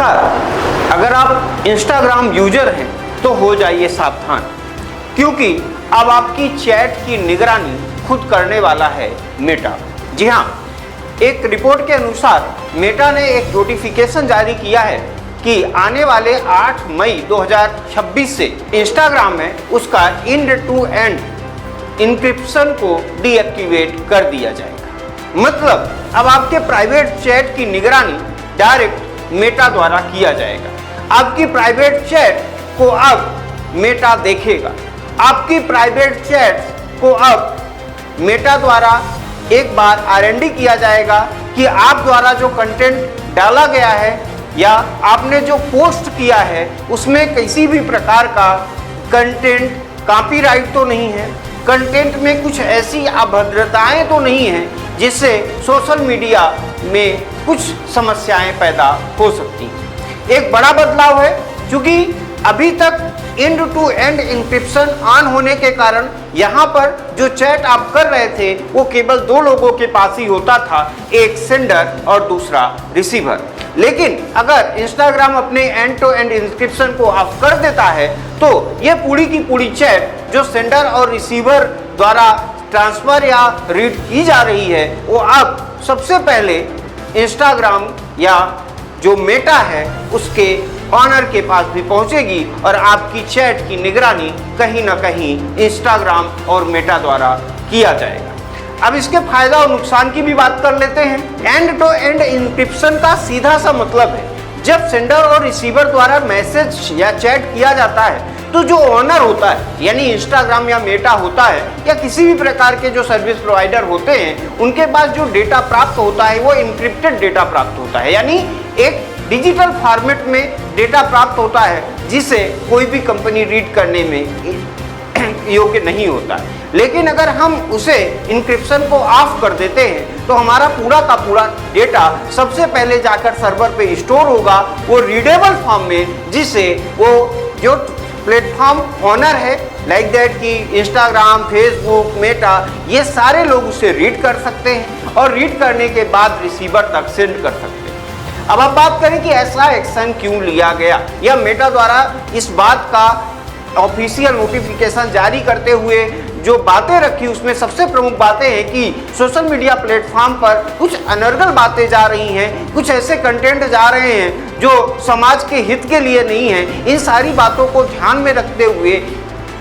नमस्कार। अगर आप इंस्टाग्राम यूजर हैं तो हो जाइए सावधान, क्योंकि अब आपकी चैट की निगरानी खुद करने वाला है मेटा। जी हाँ, एक रिपोर्ट के अनुसार मेटा ने एक नोटिफिकेशन जारी किया है कि आने वाले 8 मई 2026 से इंस्टाग्राम में उसका एंड टू एंड इंक्रिप्शन को डीएक्टिवेट कर दिया जाएगा। मतलब अब आपके प्राइवेट चैट की निगरानी डायरेक्ट मेटा द्वारा किया जाएगा। आपकी प्राइवेट चैट को अब मेटा देखेगा। आपकी प्राइवेट चैट को अब मेटा द्वारा एक बार R&D किया जाएगा कि आप द्वारा जो कंटेंट डाला गया है या आपने जो पोस्ट किया है उसमें किसी भी प्रकार का कंटेंट कॉपीराइट तो नहीं है, कंटेंट में कुछ ऐसी अभद्रताएं तो नहीं है जिससे सोशल मीडिया में कुछ समस्याएं पैदा हो सकती हैं। एक बड़ा बदलाव है, क्योंकि अभी तक end to end encryption on होने के कारण यहाँ पर जो चैट आप कर रहे थे वो केवल 2 लोगों के पास ही होता था, एक सेंडर और दूसरा रिसीवर। लेकिन अगर इंस्टाग्राम अपने एंड टू एंड इंक्रिप्शन को ऑफ कर देता है तो ये पूरी की पूरी चैट जो सेंडर और रिसीवर द्वारा ट्रांसफर या रीड की जा रही है वो अब सबसे पहले इंस्टाग्राम या जो मेटा है उसके ऑनर के पास भी पहुंचेगी और आपकी चैट की निगरानी कहीं ना कहीं इंस्टाग्राम और मेटा द्वारा किया जाएगा। अब इसके फायदा और नुकसान की भी बात कर लेते हैं। एंड टू एंड इंक्रिप्शन का सीधा सा मतलब है जब सेंडर और रिसीवर द्वारा मैसेज या चैट किया जाता है तो जो ऑनर होता है यानी इंस्टाग्राम या मेटा होता है या किसी भी प्रकार के जो सर्विस प्रोवाइडर होते हैं उनके पास जो डेटा प्राप्त होता है वो इंक्रिप्टेड डेटा प्राप्त होता है, यानी एक डिजिटल फॉर्मेट में डेटा प्राप्त होता है जिसे कोई भी कंपनी रीड करने में योग्य नहीं होता है। लेकिन अगर हम उसे इंक्रिप्शन को ऑफ कर देते हैं तो हमारा पूरा का पूरा डेटा सबसे पहले जाकर सर्वर पे स्टोर होगा, वो रीडेबल फॉर्म में, जिसे वो जो प्लेटफॉर्म ऑनर है लाइक दैट कि इंस्टाग्राम, फेसबुक, मेटा, ये सारे लोग उसे रीड कर सकते हैं और रीड करने के बाद रिसीवर तक सेंड कर सकते हैं। अब आप बात करें कि ऐसा एक्शन क्यों लिया गया या मेटा द्वारा इस बात का ऑफिशियल नोटिफिकेशन जारी करते हुए जो बातें रखी उसमें सबसे प्रमुख बातें हैं कि सोशल मीडिया प्लेटफॉर्म पर कुछ अनर्गल बातें जा रही हैं, कुछ ऐसे कंटेंट जा रहे हैं जो समाज के हित के लिए नहीं है। इन सारी बातों को ध्यान में रखते हुए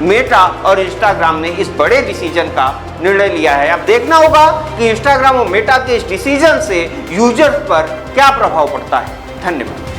मेटा और इंस्टाग्राम ने इस बड़े डिसीजन का निर्णय लिया है। अब देखना होगा कि इंस्टाग्राम और मेटा के इस डिसीजन से यूजर्स पर क्या प्रभाव पड़ता है। धन्यवाद।